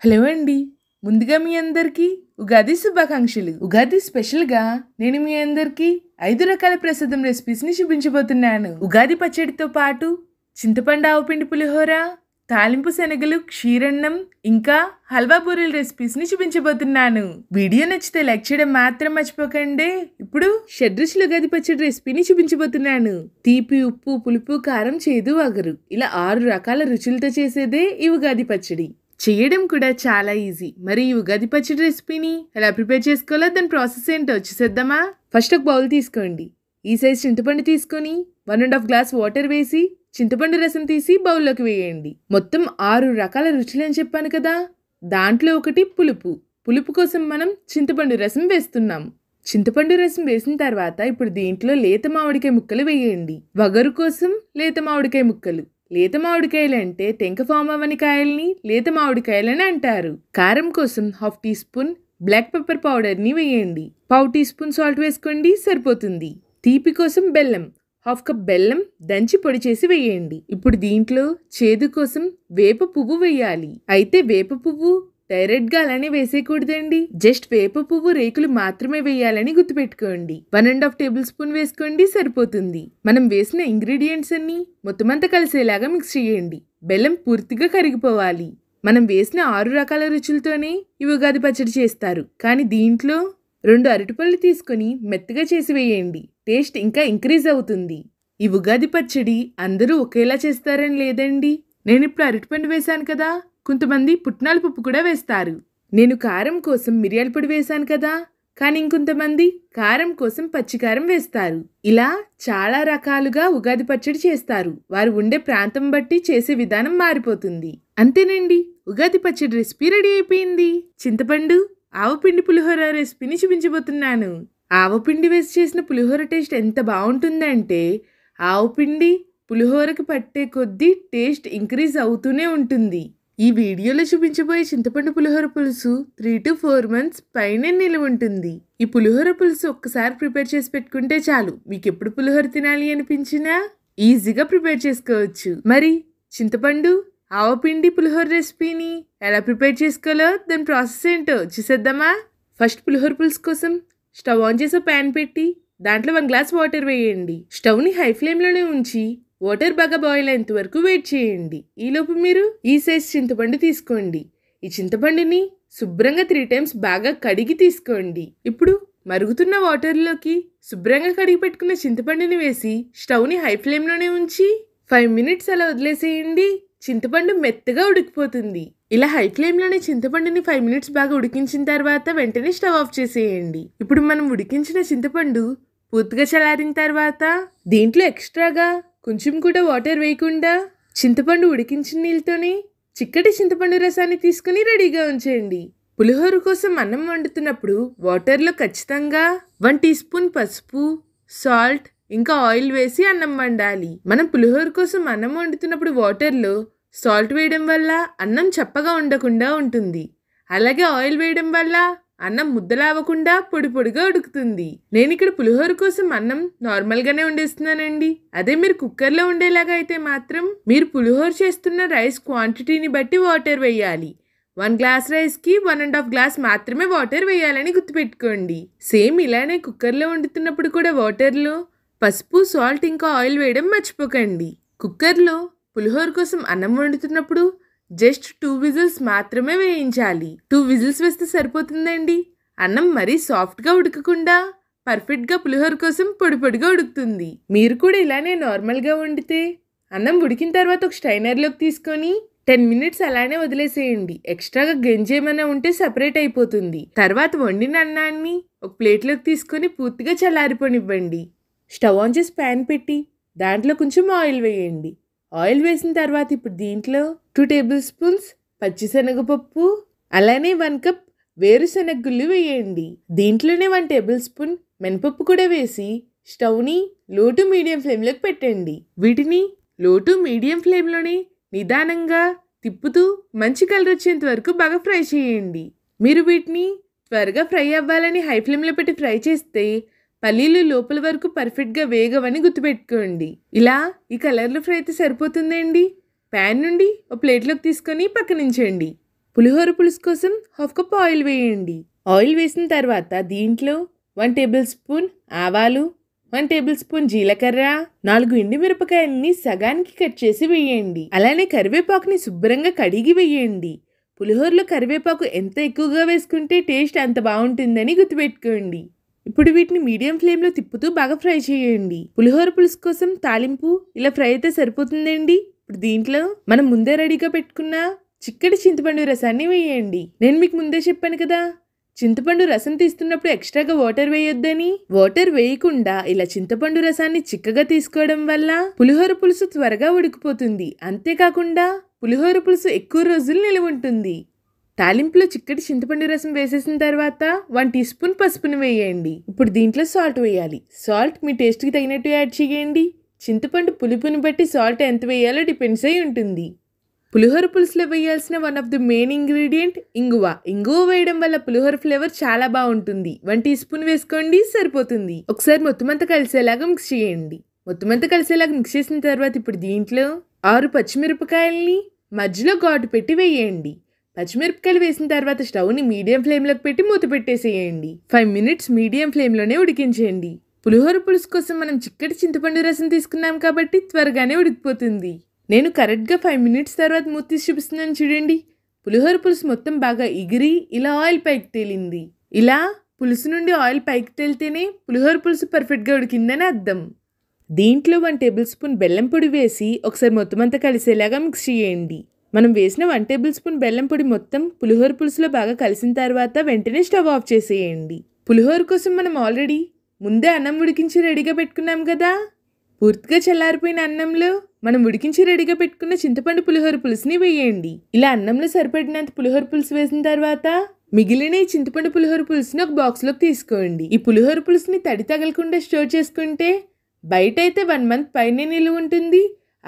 Hello అండి. ముందుగా మీ అందరికీ ఉగాది శుభాకాంక్షలు. ఉగాది స్పెషల్‌గా నేను మీ అందరికీ 5 రకాల ప్రసాదం రెసిపీస్‌ని చూపించబోతున్నాను. ఉగాది పచ్చడితో పాటు చింతపండు ఆవపిండి పులిహోర, తాలింపు శనగలు, క్షీరన్నం, ఇంకా హల్వా బూరెల రెసిపీస్‌ని చూపించబోతున్నాను. వీడియో నచ్చితే లైక్ చేయడం మాత్రం మర్చిపోకండి. ఇప్పుడు షడ్రుచుల ఉగాది పచ్చడి రెసిపీని చూపించబోతున్నాను. తీపి, ఉప్పు, పులుపు, కారం, చేదు, వగరు ఇలా 6 రకాల రుచులతో చేసేదే ఈ ఉగాది పచ్చడి. చేయడం కూడా చాలా ఈజీ. మరి ఈ ఉగాది పచ్చడి రెసిపీని ఎలా ప్రిపేర్ చేసుకోవాలో దాని ప్రాసెస్ ఏంటో చూసేద్దామా? ఫస్ట్ ఒక బౌల్ తీసుకోండి. ఈ సైజ్ చింతపండు తీసుకొని 1.5 గ్లాస్ వాటర్ వేసి చింతపండు రసం తీసి బౌల్లోకి వేయండి. మొత్తం 6 రకాల రుచులు అని చెప్పాను కదా, దాంట్లో ఒకటి పులుపు. పులుపు కోసం మనం చింతపండు రసం వేస్తున్నాం. చింతపండు రసం వేసిన తర్వాత ఇప్పుడు దీంట్లో లేత మామిడికాయ ముక్కలు వేయండి. వగరు కోసం లేత మామిడికాయ ముక్కలు. లేత మామిడికాయలు అంటే టెంక ఫామ్ అవ్వని కాయల్ని లేత మామిడికాయలని అంటారు. కారం కోసం 1/2 టీ స్పూన్ బ్లాక్ పెప్పర్ పౌడర్ని వేయండి. 1/4 టీ స్పూన్ సాల్ట్ వేసుకోండి, సరిపోతుంది. తీపి కోసం బెల్లం 1/2 కప్ బెల్లం దంచి పొడి చేసి వేయండి. ఇప్పుడు దీంట్లో చేదు కోసం వేప పువ్వు వేయాలి. అయితే వేప పువ్వు డైరెక్ట్గా అలానే వేసేయకూడదండి. జస్ట్ వేప పువ్వు రేకులు మాత్రమే వేయాలని గుర్తుపెట్టుకోండి. 1.5 టేబుల్ స్పూన్ వేసుకోండి, సరిపోతుంది. మనం వేసిన ఇంగ్రీడియంట్స్ అన్ని మొత్తం అంతా కలిసేలాగా మిక్స్ చేయండి. బెల్లం పూర్తిగా కరిగిపోవాలి. మనం వేసిన 6 రకాల రుచులతోనే ఈ ఉగాది పచ్చడి చేస్తారు. కానీ దీంట్లో 2 అరటిపళ్ళు తీసుకొని మెత్తగా చేసి వేయండి. టేస్ట్ ఇంకా ఇంక్రీజ్ అవుతుంది. ఈ ఉగాది పచ్చడి అందరూ ఒకేలా చేస్తారని లేదండి. నేను ఇప్పుడు అరటిపండు వేశాను కదా, కొంతమంది పుట్నాల పప్పు కూడా వేస్తారు. నేను కారం కోసం మిరియాల పొడి వేశాను కదా, కానీ ఇంకొంతమంది కారం కోసం పచ్చికారం వేస్తారు. ఇలా చాలా రకాలుగా ఉగాది పచ్చడి చేస్తారు. వారు ఉండే ప్రాంతం బట్టి చేసే విధానం మారిపోతుంది. అంతేనండి, ఉగాది పచ్చడి రెసిపీ రెడీ అయిపోయింది. చింతపండు ఆవపిండి పులిహోర రెసిపీని చూపించబోతున్నాను. ఆవపిండి వేసి చేసిన పులిహోర టేస్ట్ ఎంత బాగుంటుందంటే ఆవపిండి పులిహోరకి పట్టే కొద్దీ టేస్ట్ ఇంక్రీజ్ అవుతూనే ఉంటుంది. ఈ వీడియోలో చూపించబోయే చింతపండు పులిహోర పులుసు 3 to 4 months పైనే నిలువ ఉంటుంది. ఈ పులిహోర పులుసు ఒక్కసారి ప్రిపేర్ చేసి పెట్టుకుంటే చాలు, మీకు ఎప్పుడు పులిహోర తినాలి అనిపించినా ఈజీగా ప్రిపేర్ చేసుకోవచ్చు. మరి చింతపండు ఆవపిండి పులిహోర రెసిపీని ఎలా ప్రిపేర్ చేసుకోవాలో దాని ప్రాసెస్ ఏంటో చూసేద్దామా? ఫస్ట్ పులిహోర పులుసు కోసం స్టవ్ ఆన్ చేసి ప్యాన్ పెట్టి దాంట్లో 1 గ్లాస్ వాటర్ వేయండి. స్టవ్ని హై ఫ్లేమ్లోనే ఉంచి వాటర్ బాగా బాయిల్ అయ్యేంత వరకు వెయిట్ చేయండి. ఈలోపు మీరు ఈ సైజ్ చింతపండు తీసుకోండి. ఈ చింతపండుని శుభ్రంగా 3 times బాగా కడిగి తీసుకోండి. ఇప్పుడు మరుగుతున్న వాటర్లోకి శుభ్రంగా కడిగి పెట్టుకున్న చింతపండుని వేసి స్టవ్ని హై ఫ్లేమ్లోనే ఉంచి 5 minutes అలా వదిలేసేయండి. చింతపండు మెత్తగా ఉడికిపోతుంది. ఇలా హై ఫ్లేమ్లోనే చింతపండుని 5 minutes బాగా ఉడికించిన తర్వాత వెంటనే స్టవ్ ఆఫ్ చేసేయండి. ఇప్పుడు మనం ఉడికించిన చింతపండు పూర్తిగా చల్లారిన తర్వాత దీంట్లో ఎక్స్ట్రాగా కొంచెం కూడా వాటర్ వేయకుండా చింతపండు ఉడికించిన నీళ్ళతోనే చిక్కటి చింతపండు రసాన్ని తీసుకుని రెడీగా ఉంచేయండి. పులిహోర కోసం అన్నం వండుతున్నప్పుడు వాటర్లో ఖచ్చితంగా 1 టీ స్పూన్ పసుపు, సాల్ట్ ఇంకా ఆయిల్ వేసి అన్నం వండాలి. మనం పులిహోర కోసం అన్నం వండుతున్నప్పుడు వాటర్లో సాల్ట్ వేయడం వల్ల అన్నం చప్పగా ఉండకుండా ఉంటుంది. అలాగే ఆయిల్ వేయడం వల్ల అన్నం ముద్దలావకుండా పొడి పొడిగా ఉడుకుతుంది. నేను ఇక్కడ పులిహోర కోసం అన్నం నార్మల్గానే వండేస్తున్నానండి. అదే మీరు కుక్కర్లో ఉండేలాగా అయితే మాత్రం మీరు పులిహోర చేస్తున్న రైస్ క్వాంటిటీని బట్టి వాటర్ వేయాలి. 1 గ్లాస్ రైస్కి 1.5 గ్లాస్ మాత్రమే వాటర్ వేయాలని గుర్తుపెట్టుకోండి. సేమ్ ఇలానే కుక్కర్లో వండుతున్నప్పుడు కూడా వాటర్లో పసుపు, సాల్ట్ ఇంకా ఆయిల్ వేయడం మర్చిపోకండి. కుక్కర్లో పులిహోర కోసం అన్నం వండుతున్నప్పుడు జస్ట్ 2 whistles మాత్రమే వేయించాలి. 2 whistles వేస్తే సరిపోతుందండి. అన్నం మరీ సాఫ్ట్గా ఉడకకుండా పర్ఫెక్ట్గా పులిహోర కోసం పొడి పొడిగా ఉడుకుతుంది. మీరు కూడా ఇలానే నార్మల్గా వండితే అన్నం ఉడికిన తర్వాత ఒక స్ట్రైనర్లోకి తీసుకొని 10 minutes అలానే వదిలేసేయండి. ఎక్స్ట్రాగా గంజేమైనా ఉంటే సపరేట్ అయిపోతుంది. తర్వాత వండిన అన్నాన్ని ఒక ప్లేట్లోకి తీసుకొని పూర్తిగా చల్లారిపోనివ్వండి. స్టవ్ ఆన్ చేసి ప్యాన్ పెట్టి దాంట్లో కొంచెం ఆయిల్ వేయండి. ఆయిల్ వేసిన తర్వాత ఇప్పుడు దీంట్లో 2 టేబుల్ స్పూన్స్ పచ్చిశనగపప్పు అలానే 1 కప్ వేరుశనగ గుళ్ళు వేయండి. దీంట్లోనే 1 టేబుల్ స్పూన్ మినపప్పు కూడా వేసి స్టవ్ని లో టు మీడియం ఫ్లేమ్లోకి పెట్టండి. వీటిని లో టు మీడియం ఫ్లేమ్లోనే నిదానంగా తిప్పుతూ మంచి కలర్ వచ్చేంత వరకు బాగా ఫ్రై చేయండి. మీరు వీటిని త్వరగా ఫ్రై అవ్వాలని హై ఫ్లేమ్లో పెట్టి ఫ్రై చేస్తే పల్లీలు లోపల వరకు పర్ఫెక్ట్గా వేగవని గుర్తుపెట్టుకోండి. ఇలా ఈ కలర్లో ఫ్రై అయితే సరిపోతుందండి. ప్యాన్ నుండి ఒక ప్లేట్లోకి తీసుకొని పక్కనుంచండి. పులిహోర పులుసు కోసం హాఫ్ కప్ ఆయిల్ వేయండి. ఆయిల్ వేసిన తర్వాత దీంట్లో 1 టేబుల్ స్పూన్ ఆవాలు, 1 టేబుల్ స్పూన్ జీలకర్ర, 4 ఎండుమిరపకాయలని సగానికి కట్ చేసి వేయండి. అలానే కరివేపాకుని శుభ్రంగా కడిగి వేయండి. పులిహోరలో కరివేపాకు ఎంత ఎక్కువగా వేసుకుంటే టేస్ట్ అంత బాగుంటుందని గుర్తుపెట్టుకోండి. ఇప్పుడు వీటిని మీడియం ఫ్లేమ్లో తిప్పుతూ బాగా ఫ్రై చేయండి. పులిహోర పులుసు కోసం తాలింపు ఇలా ఫ్రై అయితే సరిపోతుందండి. ఇప్పుడు దీంట్లో మనం ముందే రెడీగా పెట్టుకున్న చిక్కటి చింతపండు రసాన్ని వేయండి. నేను మీకు ముందే చెప్పాను కదా, చింతపండు రసం తీస్తున్నప్పుడు ఎక్స్ట్రాగా వాటర్ వేయొద్దని. వాటర్ వేయకుండా ఇలా చింతపండు రసాన్ని చిక్కగా తీసుకోవడం వల్ల పులిహోర పులుసు త్వరగా ఉడికిపోతుంది. అంతేకాకుండా పులిహోర పులుసు ఎక్కువ రోజులు నిలువ ఉంటుంది. తాలింపులో చిక్కటి చింతపండు రసం వేసేసిన తర్వాత 1 టీ స్పూన్ పసుపును వేయండి. ఇప్పుడు దీంట్లో సాల్ట్ వేయాలి. సాల్ట్ మీ టేస్ట్కి తగినట్టు యాడ్ చేయండి. చింతపండు పులుపుని బట్టి సాల్ట్ ఎంత వేయాలో డిపెండ్స్ అయి ఉంటుంది. పులిహోర పులుసులో వేయాల్సిన one of the main ingredient ఇంగువ. ఇంగువ వేయడం వల్ల పులిహోర ఫ్లేవర్ చాలా బాగుంటుంది. 1 టీ స్పూన్ వేసుకోండి, సరిపోతుంది. ఒకసారి మొత్తం అంతా కలిసేలాగా మిక్స్ చేయండి. మొత్తం అంతా కలిసేలాగా మిక్స్ చేసిన తర్వాత ఇప్పుడు దీంట్లో 6 పచ్చిమిరపకాయల్ని మధ్యలో ఘాటు పెట్టి వేయండి. పచ్చిమిరపకాయలు వేసిన తర్వాత స్టవ్ని మీడియం ఫ్లేమ్లోకి పెట్టి మూత పెట్టేసేయండి. 5 మినిట్స్ మీడియం ఫ్లేమ్లోనే ఉడికించండి. పులిహోర పులుసు కోసం మనం చిక్కటి చింతపండు రసం తీసుకున్నాం కాబట్టి త్వరగానే ఉడికిపోతుంది. నేను కరెక్ట్గా 5 మినిట్స్ తర్వాత మూత తీసి చూపిస్తున్నాను చూడండి. పులిహోర పులుసు మొత్తం బాగా ఎగిరి ఇలా ఆయిల్ పైకి తేలింది. ఇలా పులుసు నుండి ఆయిల్ పైకి తేలితేనే పులిహోర పులుసు పర్ఫెక్ట్గా ఉడికిందని అర్థం. దీంట్లో 1 టేబుల్ స్పూన్ బెల్లం పొడి వేసి ఒకసారి మొత్తం అంతా కలిసేలాగా మిక్స్ చేయండి. మనం వేసిన 1 టేబుల్ స్పూన్ బెల్లం పొడి మొత్తం పులిహోర పులుసులో బాగా కలిసిన తర్వాత వెంటనే స్టవ్ ఆఫ్ చేసేయండి. పులిహోర కోసం మనం ఆల్రెడీ ముందే అన్నం ఉడికించి రెడీగా పెట్టుకున్నాం కదా. పూర్తిగా చల్లారిపోయిన అన్నంలో మనం ఉడికించి రెడీగా పెట్టుకున్న చింతపండు పులిహోర పులుసుని వేయండి. ఇలా అన్నంలో సరిపడినంత పులిహోర పులుసు వేసిన తర్వాత మిగిలిన ఈ చింతపండు పులిహోర పులుసుని ఒక బాక్స్లోకి తీసుకోండి. ఈ పులిహోర పులుసుని తడి తగలకుండా స్టోర్ చేసుకుంటే బయట అయితే 1 మంత్ పైనే నిలువ ఉంటుంది.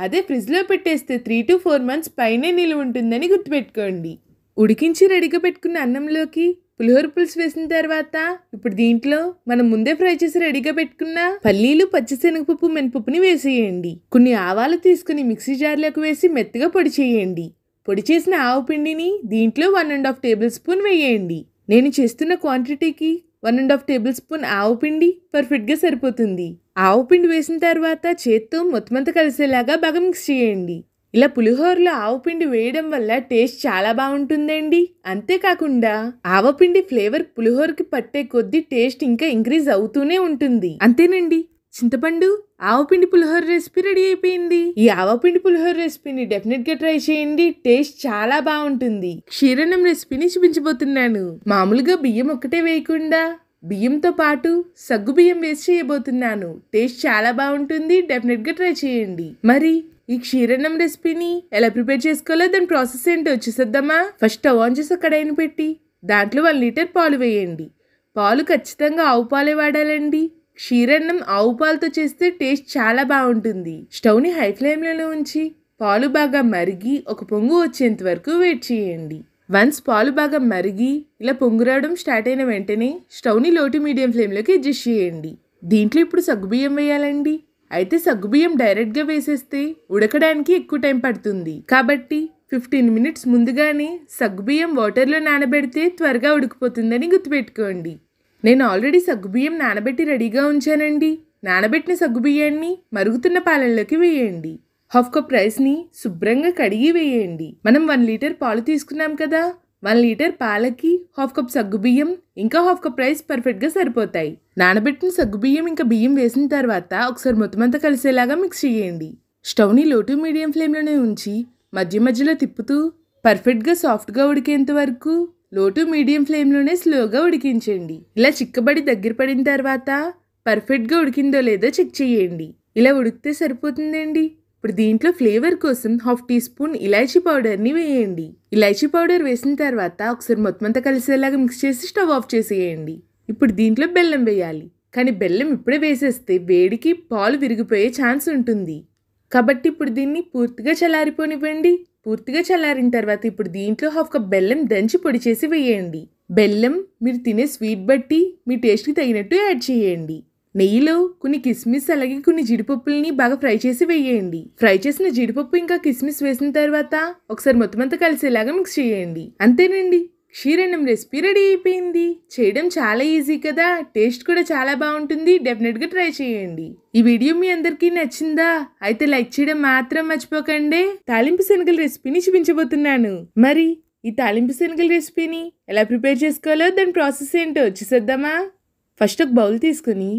అదే ఫ్రిడ్జ్లో పెట్టేస్తే 3 to 4 మంత్స్ పైనే నిలువ ఉంటుందని గుర్తుపెట్టుకోండి. ఉడికించి రెడీగా పెట్టుకున్న అన్నంలోకి పులిహోర పులుసు వేసిన తర్వాత ఇప్పుడు దీంట్లో మనం ముందే ఫ్రై చేసి రెడీగా పెట్టుకున్న పల్లీలు, పచ్చిశనగపప్పు, మినపప్పుని వేసేయండి. కొన్ని ఆవాలు తీసుకుని మిక్సీ జార్లోకి వేసి మెత్తగా పొడి చేయండి. పొడి చేసిన ఆవు పిండిని దీంట్లో 1.5 టేబుల్ స్పూన్ వేయండి. నేను చేస్తున్న క్వాంటిటీకి 1.5 టేబుల్ స్పూన్ ఆవు పిండి పర్ఫెక్ట్గా సరిపోతుంది. ఆవు పిండి వేసిన తర్వాత చేత్తో మొత్తం అంతా కలిసేలాగా బాగా మిక్స్ చేయండి. ఇలా పులిహోరలో ఆవు పిండి వేయడం వల్ల టేస్ట్ చాలా బాగుంటుందండి. అంతేకాకుండా ఆవపిండి ఫ్లేవర్ పులిహోరకి పట్టే కొద్దీ టేస్ట్ ఇంకా ఇంక్రీజ్ అవుతూనే ఉంటుంది. అంతేనండి, చింతపండు ఆవపిండి పులిహోర రెసిపీ రెడీ అయిపోయింది. ఈ ఆవపిండి పులిహోర రెసిపీని డెఫినెట్గా ట్రై చేయండి. టేస్ట్ చాలా బాగుంటుంది. క్షీరన్నం రెసిపీని చూపించబోతున్నాను. మామూలుగా బియ్యం ఒక్కటే వేయకుండా బియ్యంతో పాటు సగ్గు బియ్యం వేసి చేయబోతున్నాను. టేస్ట్ చాలా బాగుంటుంది. డెఫినెట్గా ట్రై చేయండి. మరి ఈ క్షీరన్నం రెసిపీని ఎలా ప్రిపేర్ చేసుకోవాలో దాని ప్రాసెస్ ఏంటో చూసేద్దామా. ఫస్ట్ స్టవ్ ఆన్ చేసి కడాయిని పెట్టి దాంట్లో 1 లీటర్ పాలు వేయండి. పాలు ఖచ్చితంగా ఆవు పాలే వాడాలండి. క్షీరన్నం ఆవు పాలతో చేస్తే టేస్ట్ చాలా బాగుంటుంది. స్టవ్ని హై ఫ్లేమ్లో ఉంచి పాలు బాగా మరిగి ఒక పొంగు వచ్చేంత వరకు వెయిట్ చేయండి. వన్స్ పాలు బాగా మరిగి ఇలా పొంగు రావడం స్టార్ట్ అయిన వెంటనే స్టవ్ని లో టు మీడియం ఫ్లేమ్లోకి అడ్జస్ట్ చేయండి. దీంట్లో ఇప్పుడు సగ్గుబియ్యం వేయాలండి. అయితే సగ్గుబియ్యం డైరెక్ట్గా వేసేస్తే ఉడకడానికి ఎక్కువ టైం పడుతుంది. కాబట్టి 15 మినిట్స్ ముందుగానే సగ్గుబియ్యం వాటర్లో నానబెడితే త్వరగా ఉడికిపోతుందని గుర్తుపెట్టుకోండి. నేను ఆల్రెడీ సగ్గుబియ్యం నానబెట్టి రెడీగా ఉంచానండి. నానబెట్టిన సగ్గుబియ్యాన్ని మరుగుతున్న పాలల్లోకి వేయండి. 1/2 కప్ రైస్ని శుభ్రంగా కడిగి వేయండి. మనం 1 లీటర్ పాలు తీసుకున్నాం కదా, 1 లీటర్ పాలకి 1/2 కప్ సగ్గుబియ్యం ఇంకా 1/2 కప్ రైస్ పర్ఫెక్ట్గా సరిపోతాయి. నానబెట్టిన సగ్గుబియ్యం ఇంకా బియ్యం వేసిన తర్వాత ఒకసారి మొత్తం అంతా కలిసేలాగా మిక్స్ చేయండి. స్టవ్ని లో టు మీడియం ఫ్లేమ్లోనే ఉంచి మధ్య మధ్యలో తిప్పుతూ పర్ఫెక్ట్గా సాఫ్ట్గా ఉడికేంత వరకు లో టు మీడియం ఫ్లేమ్లోనే స్లోగా ఉడికించండి. ఇలా చిక్కబడి దగ్గర పడిన తర్వాత పర్ఫెక్ట్గా ఉడికిందో లేదో చెక్ చేయండి. ఇలా ఉడికితే సరిపోతుందండి. ఇప్పుడు దీంట్లో ఫ్లేవర్ కోసం 1/2 టీ స్పూన్ ఇలాచీ పౌడర్ని వేయండి. ఇలాచీ పౌడర్ వేసిన తర్వాత ఒకసారి మొత్తం అంతా కలిసేలాగా మిక్స్ చేసి స్టవ్ ఆఫ్ చేసేయండి. ఇప్పుడు దీంట్లో బెల్లం వేయాలి. కానీ బెల్లం ఇప్పుడే వేసేస్తే వేడికి పాలు విరిగిపోయే ఛాన్స్ ఉంటుంది. కాబట్టి ఇప్పుడు దీన్ని పూర్తిగా చల్లారిపోనివ్వండి. పూర్తిగా చల్లారిన తర్వాత ఇప్పుడు దీంట్లో 1/2 కప్ బెల్లం దంచి పొడి చేసి వేయండి. బెల్లం మీరు తినే స్వీట్ బట్టి మీ టేస్ట్కి తగినట్టు యాడ్ చేయండి. నెయ్యిలో కొన్ని కిస్మిస్ అలాగే కొన్ని జీడిపప్పుల్ని బాగా ఫ్రై చేసి వేయండి. ఫ్రై చేసిన జీడిపప్పు ఇంకా కిస్మిస్ వేసిన తర్వాత ఒకసారి మొత్తం అంతా కలిసేలాగా మిక్స్ చేయండి. అంతేనండి, క్షీరన్నం రెసిపీ రెడీ అయిపోయింది. చేయడం చాలా ఈజీ కదా, టేస్ట్ కూడా చాలా బాగుంటుంది. డెఫినెట్ గా ట్రై చేయండి. ఈ వీడియో మీ అందరికీ నచ్చిందా? అయితే లైక్ చేయడం మాత్రం మర్చిపోకండి. తాలింపు శనగల రెసిపీని చూపించబోతున్నాను. మరి ఈ తాలింపు శనగల రెసిపీని ఎలా ప్రిపేర్ చేసుకోవాలో దాని ప్రాసెస్ ఏంటో చూసేద్దామా? ఫస్ట్ ఒక బౌల్ తీసుకుని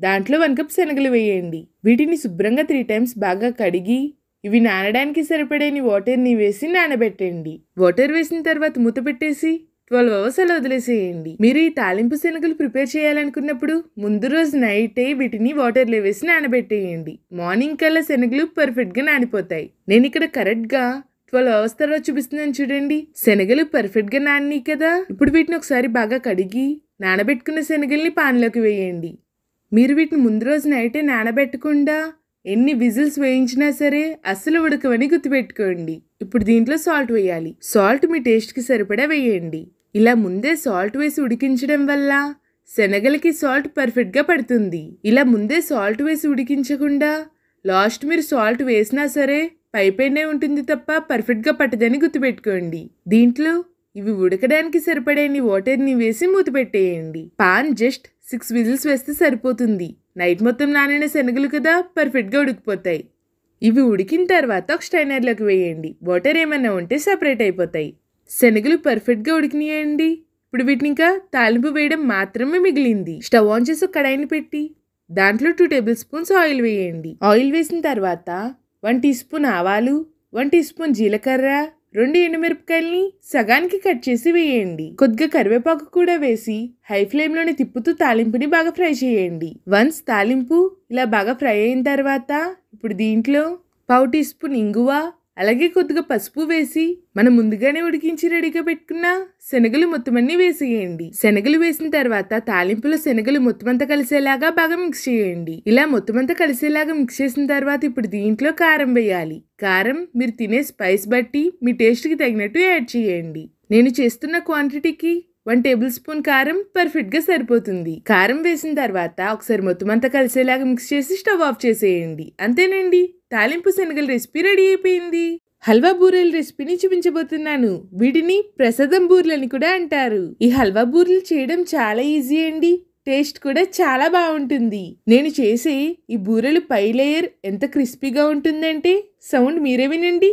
దాంట్లో 1 కప్ శనగలు వేయండి. వీటిని శుభ్రంగా 3 టైమ్స్ బాగా కడిగి ఇవి నానడానికి సరిపడేని వాటర్ని వేసి నానబెట్టండి. వాటర్ వేసిన తర్వాత మూత పెట్టేసి 12 అవర్స్ అలా వదిలేసేయండి. మీరు ఈ తాలింపు శనగలు ప్రిపేర్ చేయాలనుకున్నప్పుడు ముందు రోజు నైటే వీటిని వాటర్లో వేసి నానబెట్టేయండి. మార్నింగ్ కల్లా శనగలు పర్ఫెక్ట్ గా నానిపోతాయి. నేను ఇక్కడ కరెక్ట్ గా 12 అవర్స్ తర్వాత చూపిస్తున్నాను చూడండి. శనగలు పర్ఫెక్ట్ గా నాని కదా. ఇప్పుడు వీటిని ఒకసారి బాగా కడిగి నానబెట్టుకున్న శనగల్ని పాన్లోకి వేయండి. మీరు వీటిని ముందు రోజు నైటే నానబెట్టకుండా ఎన్ని విజిల్స్ వేయించినా సరే అస్సలు ఉడకవని గుర్తుపెట్టుకోండి. ఇప్పుడు దీంట్లో సాల్ట్ వేయాలి. సాల్ట్ మీ టేస్ట్కి సరిపడా వేయండి. ఇలా ముందే సాల్ట్ వేసి ఉడికించడం వల్ల శనగలకి సాల్ట్ పర్ఫెక్ట్గా పడుతుంది. ఇలా ముందే సాల్ట్ వేసి ఉడికించకుండా లాస్ట్ మీరు సాల్ట్ వేసినా సరే పైపైనే ఉంటుంది తప్ప పర్ఫెక్ట్గా పట్టదని గుర్తుపెట్టుకోండి. దీంట్లో ఇవి ఉడకడానికి సరిపడేని వాటర్ని వేసి మూత పెట్టేయండి. పాన్ జస్ట్ 6 విజిల్స్ వేస్తే సరిపోతుంది. నైట్ మొత్తం నానిన శనగలు కదా, పర్ఫెక్ట్గా ఉడికిపోతాయి. ఇవి ఉడికిన తర్వాత ఒక స్ట్రైనర్లోకి వేయండి. వాటర్ ఏమైనా ఉంటే సపరేట్ అయిపోతాయి. శనగలు పర్ఫెక్ట్గా ఉడికినాయండి. ఇప్పుడు వీటిని ఇంకా తాలింపు వేయడం మాత్రమే మిగిలింది. స్టవ్ ఆన్ చేసి ఒక కడాయిని పెట్టి దాంట్లో 2 టేబుల్ స్పూన్స్ ఆయిల్ వేయండి. ఆయిల్ వేసిన తర్వాత 1 టీ స్పూన్ ఆవాలు, 1 టీ స్పూన్ జీలకర్ర, 2 ఎండుమిరపకాయల్ని సగానికి కట్ చేసి వేయండి. కొద్దిగా కరివేపాకు కూడా వేసి హై ఫ్లేమ్ లోనే తిప్పుతూ తాలింపుని బాగా ఫ్రై చేయండి. వన్స్ తాలింపు ఇలా బాగా ఫ్రై అయిన తర్వాత ఇప్పుడు దీంట్లో 1/2 టీ స్పూన్ ఇంగువ అలాగే కొద్దిగా పసుపు వేసి మనం ముందుగానే ఉడికించి రెడీగా పెట్టుకున్న శనగలు మొత్తం అన్ని వేసేయండి. శనగలు వేసిన తర్వాత తాలింపులో శనగలు మొత్తం అంతా కలిసేలాగా బాగా మిక్స్ చేయండి. ఇలా మొత్తం అంతా కలిసేలాగా మిక్స్ చేసిన తర్వాత ఇప్పుడు దీంట్లో కారం వేయాలి. కారం మీరు తినే స్పైస్ బట్టి మీ టేస్ట్కి తగినట్టు యాడ్ చేయండి. నేను చేస్తున్న క్వాంటిటీకి 1 టేబుల్ స్పూన్ కారం పర్ఫెక్ట్ గా సరిపోతుంది. కారం వేసిన తర్వాత ఒకసారి మొత్తం అంతా కలిసేలాగా మిక్స్ చేసి స్టవ్ ఆఫ్ చేసేయండి. అంతేనండి, తాలింపు శనగల రెసిపీ రెడీ అయిపోయింది. హల్వా బూరెల రెసిపీని చూపించబోతున్నాను. వీటిని ప్రసాదం బూరెలని కూడా అంటారు. ఈ హల్వా బూరెలు చేయడం చాలా ఈజీ అండి. టేస్ట్ కూడా చాలా బాగుంటుంది. నేను చేసే ఈ బూరెలు పై లేయర్ ఎంత క్రిస్పీగా ఉంటుందంటే సౌండ్ మీరే వినండి.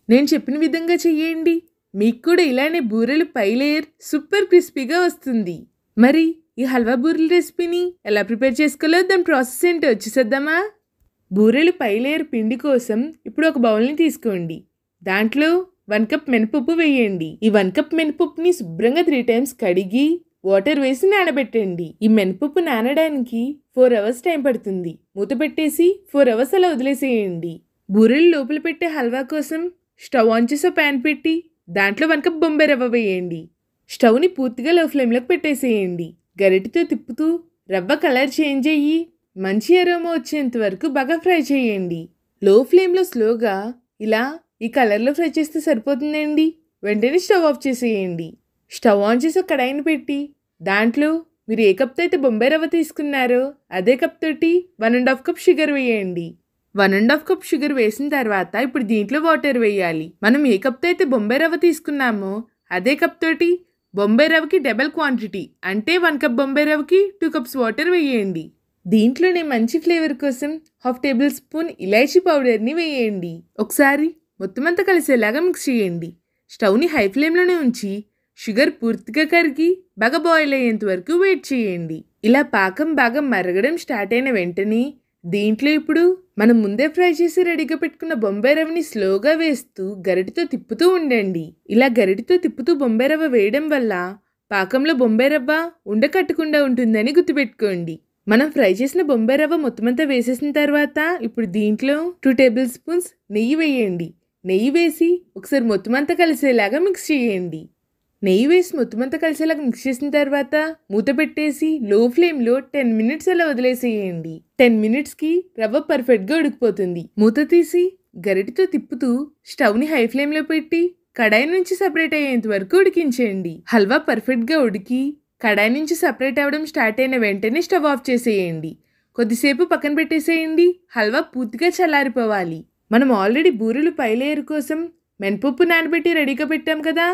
నేను చెప్పిన విధంగా చెయ్యండి. మీకు కూడా ఇలానే బూరెలు పై లేయర్ సూపర్ క్రిస్పీగా వస్తుంది. మరి ఈ హల్వా బూరెల రెసిపీని ఎలా ప్రిపేర్ చేసుకోవాలో దాని ప్రాసెస్ ఏంటో చూసేద్దామా? బూరెలు పై లేయర్ పిండి కోసం ఇప్పుడు ఒక బౌల్ని తీసుకోండి. దాంట్లో 1 కప్ మినపప్పు వేయండి. ఈ 1 కప్ మినపప్పుని శుభ్రంగా 3 టైమ్స్ కడిగి వాటర్ వేసి నానబెట్టండి. ఈ మినపప్పు నానడానికి 4 అవర్స్ టైం పడుతుంది. మూత పెట్టేసి 4 అవర్స్ అలా వదిలేసేయండి. బూరెలు లోపల పెట్టే హల్వా కోసం స్టవ్ ఆన్ చేసి ప్యాన్ పెట్టి దాంట్లో 1 కప్ బొంబాయి రవ్వ వేయండి. స్టవ్ని పూర్తిగా లో ఫ్లేమ్లోకి పెట్టేసేయండి. గరిటెతో తిప్పుతూ రవ్వ కలర్ చేంజ్ అయ్యి మంచి అరోమా వచ్చేంత వరకు బాగా ఫ్రై చేయండి. లో ఫ్లేమ్లో స్లోగా ఇలా ఈ కలర్లో ఫ్రై చేస్తే సరిపోతుందండి. వెంటనే స్టవ్ ఆఫ్ చేసేయండి. స్టవ్ ఆన్ చేసి ఒక కడాయిని పెట్టి దాంట్లో మీరు ఏ కప్తో అయితే బొంబాయి రవ్వ తీసుకున్నారో అదే కప్ తోటి 1.5 కప్ షుగర్ వేయండి. 1.5 కప్ షుగర్ వేసిన తర్వాత ఇప్పుడు దీంట్లో వాటర్ వేయాలి. మనం ఏ కప్తో అయితే బొంబాయి రవ్వ తీసుకున్నామో అదే కప్ తోటి బొంబాయి రవ్వకి డబల్ క్వాంటిటీ అంటే 1 కప్ బొంబాయి రవ్వకి 2 కప్స్ వాటర్ వేయండి. దీంట్లోనే మంచి ఫ్లేవర్ కోసం 1/2 టేబుల్ స్పూన్ ఇలాచీ పౌడర్ని వేయండి. ఒకసారి మొత్తం అంతా కలిసేలాగా మిక్స్ చేయండి. స్టవ్ని హై ఫ్లేమ్లోనే ఉంచి షుగర్ పూర్తిగా కరిగి బాగా బాయిల్ అయ్యేంత వరకు వెయిట్ చేయండి. ఇలా పాకం బాగా మరగడం స్టార్ట్ అయిన వెంటనే దీంట్లో ఇప్పుడు మనం ముందే ఫ్రై చేసి రెడీగా పెట్టుకున్న బొంబాయి రవ్వని స్లోగా వేస్తూ గరిటెతో తిప్పుతూ ఉండండి. ఇలా గరిటెతో తిప్పుతూ బొంబాయి రవ్వ వేయడం వల్ల పాకంలో బొంబాయి రవ్వ ఉండకట్టకుండా ఉంటుందని గుర్తుపెట్టుకోండి. మనం ఫ్రై చేసిన బొంబాయి రవ్వ మొత్తం అంతా వేసేసిన తర్వాత ఇప్పుడు దీంట్లో 2 టేబుల్ స్పూన్స్ నెయ్యి వేయండి. నెయ్యి వేసి ఒకసారి మొత్తం అంతా కలిసేలాగా మిక్స్ చేయండి. నెయ్యి వేసి మొత్తం అంతా కలిసేలాగా మిక్స్ చేసిన తర్వాత మూత పెట్టేసి లో ఫ్లేమ్లో 10 మినిట్స్ అలా వదిలేసేయండి. 10 మినిట్స్కి రవ్వ పర్ఫెక్ట్గా ఉడికిపోతుంది. మూత తీసి గరిటెతో తిప్పుతూ స్టవ్ని హై ఫ్లేమ్లో పెట్టి కడాయి నుంచి సెపరేట్ అయ్యేంత వరకు ఉడికించేయండి. హల్వా పర్ఫెక్ట్గా ఉడికి కడాయి నుంచి సెపరేట్ అవ్వడం స్టార్ట్ అయిన వెంటనే స్టవ్ ఆఫ్ చేసేయండి. కొద్దిసేపు పక్కన పెట్టేసేయండి. హల్వా పూర్తిగా చల్లారిపోవాలి. మనం ఆల్రెడీ బూరెలు పై లేయర్ కోసం మినపప్పు నానబెట్టి రెడీగా పెట్టాం కదా.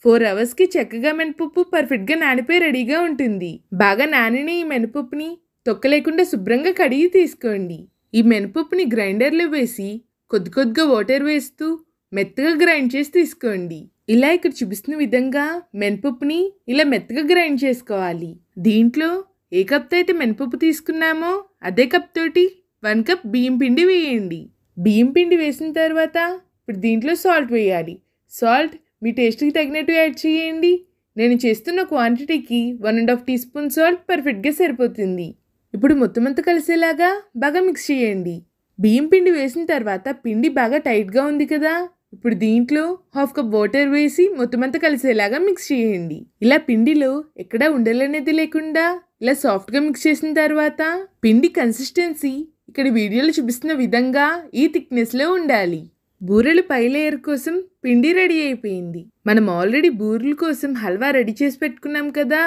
4 అవర్స్కి చక్కగా మినపప్పు పర్ఫెక్ట్గా నానిపోయి రెడీగా ఉంటుంది. బాగా నానిన ఈ మినపప్పుని తొక్క లేకుండా శుభ్రంగా కడిగి తీసుకోండి. ఈ మినపప్పుని గ్రైండర్లో వేసి కొద్ది కొద్దిగా వాటర్ వేస్తూ మెత్తగా గ్రైండ్ చేసి తీసుకోండి. ఇలా ఇక్కడ చూపిస్తున్న విధంగా మినపప్పుని ఇలా మెత్తగా గ్రైండ్ చేసుకోవాలి. దీంట్లో ఏ కప్తో అయితే మినపప్పు తీసుకున్నామో అదే కప్ తోటి 1 కప్ బియ్యం పిండి వేయండి. బియ్యం పిండి వేసిన తర్వాత ఇప్పుడు దీంట్లో సాల్ట్ వేయాలి. సాల్ట్ మీ టేస్ట్కి తగినట్టు యాడ్ చేయండి. నేను చేస్తున్న క్వాంటిటీకి 1.5 టీ స్పూన్ సాల్ట్ పర్ఫెక్ట్గా సరిపోతుంది. ఇప్పుడు మొత్తం కలిసేలాగా బాగా మిక్స్ చేయండి. బియ్యం పిండి వేసిన తర్వాత పిండి బాగా టైట్గా ఉంది కదా. ఇప్పుడు దీంట్లో 1/2 కప్ వాటర్ వేసి మొత్తం కలిసేలాగా మిక్స్ చేయండి. ఇలా పిండిలో ఎక్కడా ఉండలనేది లేకుండా ఇలా సాఫ్ట్గా మిక్స్ చేసిన తర్వాత పిండి కన్సిస్టెన్సీ ఇక్కడ వీడియోలో చూపిస్తున్న విధంగా ఈ థిక్నెస్లో ఉండాలి. బూరెలు పై లేయర్ కోసం పిండి రెడీ అయిపోయింది. మనం ఆల్రెడీ బూరెల కోసం హల్వా రెడీ చేసి పెట్టుకున్నాం కదా.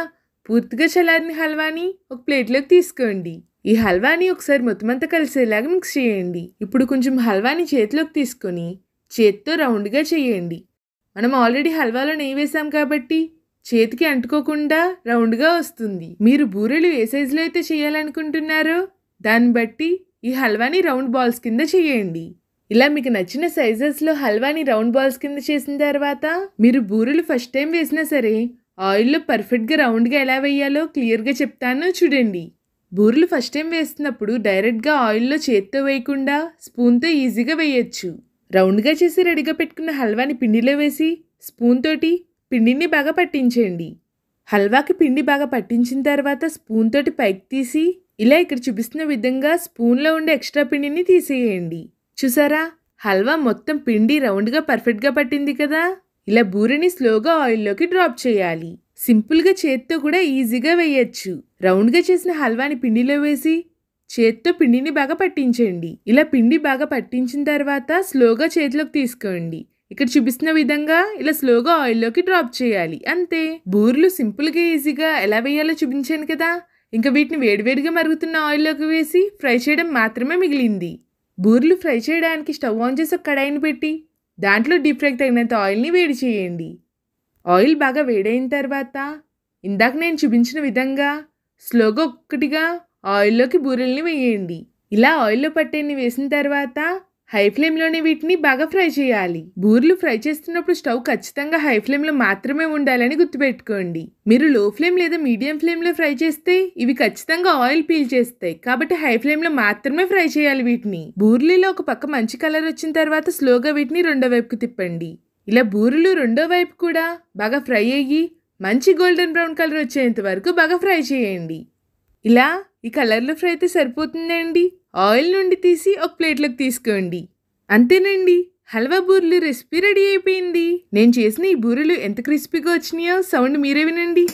పూర్తిగా చల్లారిన హల్వాని ఒక ప్లేట్లోకి తీసుకోండి. ఈ హల్వాని ఒకసారి మొత్తం కలిసేలాగా మిక్స్ చేయండి. ఇప్పుడు కొంచెం హల్వాని చేతిలోకి తీసుకొని చేతితో రౌండ్గా చేయండి. మనం ఆల్రెడీ హల్వాలో నెయ్యి వేసాం కాబట్టి చేతికి అంటుకోకుండా రౌండ్గా వస్తుంది. మీరు బూరెలు ఏ సైజులో అయితే చేయాలనుకుంటున్నారో దాన్ని బట్టి ఈ హల్వాని రౌండ్ బాల్స్ కింద చేయండి. ఇలా మీకు నచ్చిన సైజెస్లో హల్వాని రౌండ్ బాల్స్ కింద చేసిన తర్వాత మీరు బూరెలు ఫస్ట్ టైం వేసినా సరే ఆయిల్లో పర్ఫెక్ట్గా రౌండ్గా ఎలా వేయాలో క్లియర్గా చెప్తాను చూడండి. బూరెలు ఫస్ట్ టైం వేస్తున్నప్పుడు డైరెక్ట్గా ఆయిల్లో చేత్తో వేయకుండా స్పూన్తో ఈజీగా వేయచ్చు. రౌండ్గా చేసి రెడీగా పెట్టుకున్న హల్వాని పిండిలో వేసి స్పూన్ తోటి పిండిని బాగా పట్టించండి. హల్వాకి పిండి బాగా పట్టించిన తర్వాత స్పూన్ తోటి పైకి తీసి ఇలా ఇక్కడ చూపిస్తున్న విధంగా స్పూన్లో ఉండే ఎక్స్ట్రా పిండిని తీసేయండి. చూసారా, హల్వా మొత్తం పిండి రౌండ్గా పర్ఫెక్ట్గా పట్టింది కదా. ఇలా బూరెని స్లోగా ఆయిల్లోకి డ్రాప్ చేయాలి. సింపుల్గా చేత్తో కూడా ఈజీగా వేయచ్చు. రౌండ్గా చేసిన హల్వాని పిండిలో వేసి చేత్తో పిండిని బాగా పట్టించండి. ఇలా పిండి బాగా పట్టించిన తర్వాత స్లోగా చేతిలోకి తీసుకోండి. ఇక్కడ చూపిస్తున్న విధంగా ఇలా స్లోగా ఆయిల్లోకి డ్రాప్ చేయాలి. అంతే. బూరెలు సింపుల్గా ఈజీగా ఎలా వేయాలో చూపించాను కదా. ఇంకా వీటిని వేడివేడిగా మరుగుతున్న ఆయిల్లోకి వేసి ఫ్రై చేయడం మాత్రమే మిగిలింది. బూరెలు ఫ్రై చేయడానికి స్టవ్ ఆన్ చేసి ఒక కడాయిని పెట్టి దాంట్లో డీప్ ఫ్రైకి తగినంత ఆయిల్ని వేడి చేయండి. ఆయిల్ బాగా వేడైన తర్వాత ఇందాక నేను చూపించిన విధంగా స్లోగా ఒక్కటిగా ఆయిల్లోకి బూరెల్ని వేయండి. ఇలా ఆయిల్లో పట్టేని వేసిన తర్వాత హై ఫ్లేమ్లోనే వీటిని బాగా ఫ్రై చేయాలి. బూరెలు ఫ్రై చేస్తున్నప్పుడు స్టవ్ ఖచ్చితంగా హై ఫ్లేమ్లో మాత్రమే ఉండాలని గుర్తుపెట్టుకోండి. మీరు లో ఫ్లేమ్ లేదా మీడియం ఫ్లేమ్లో ఫ్రై చేస్తే ఇవి ఖచ్చితంగా ఆయిల్ పీల్ చేస్తాయి. కాబట్టి హై ఫ్లేమ్లో మాత్రమే ఫ్రై చేయాలి వీటిని. బూరెలలో ఒక పక్క మంచి కలర్ వచ్చిన తర్వాత స్లోగా వీటిని రెండో వైపుకి తిప్పండి. ఇలా బూరెలు రెండో వైపు కూడా బాగా ఫ్రై అయ్యి మంచి గోల్డెన్ బ్రౌన్ కలర్ వచ్చేంత వరకు బాగా ఫ్రై చేయండి. ఇలా ఈ కలర్లో ఫ్రై అయితే సరిపోతుందండి. ఆయిల్ నుండి తీసి ఒక ప్లేట్లోకి తీసుకోండి. అంతేనండి, హల్వా బూరెలు రెసిపీ రెడీ అయిపోయింది. నేను చేసిన ఈ బూరెలు ఎంత క్రిస్పీగా వచ్చినాయో సౌండ్ మీరే వినండి.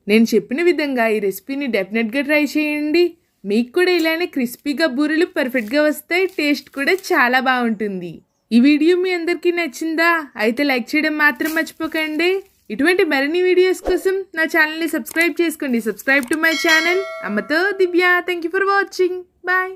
నేను చెప్పిన విధంగా ఈ రెసిపీని డెఫినెట్గా ట్రై చేయండి. మీకు కూడా ఇలానే క్రిస్పీగా బూరెలు పర్ఫెక్ట్గా వస్తాయి. టేస్ట్ కూడా చాలా బాగుంటుంది. ఈ వీడియో మీ అందరికీ నచ్చిందా? అయితే లైక్ చేయడం మాత్రం మర్చిపోకండి. ఇటువంటి మరిన్ని వీడియోస్ కోసం నా ఛానల్ని సబ్స్క్రైబ్ చేసుకోండి. Subscribe to my channel. అమ్మతో Divya. Thank you for watching. Bye.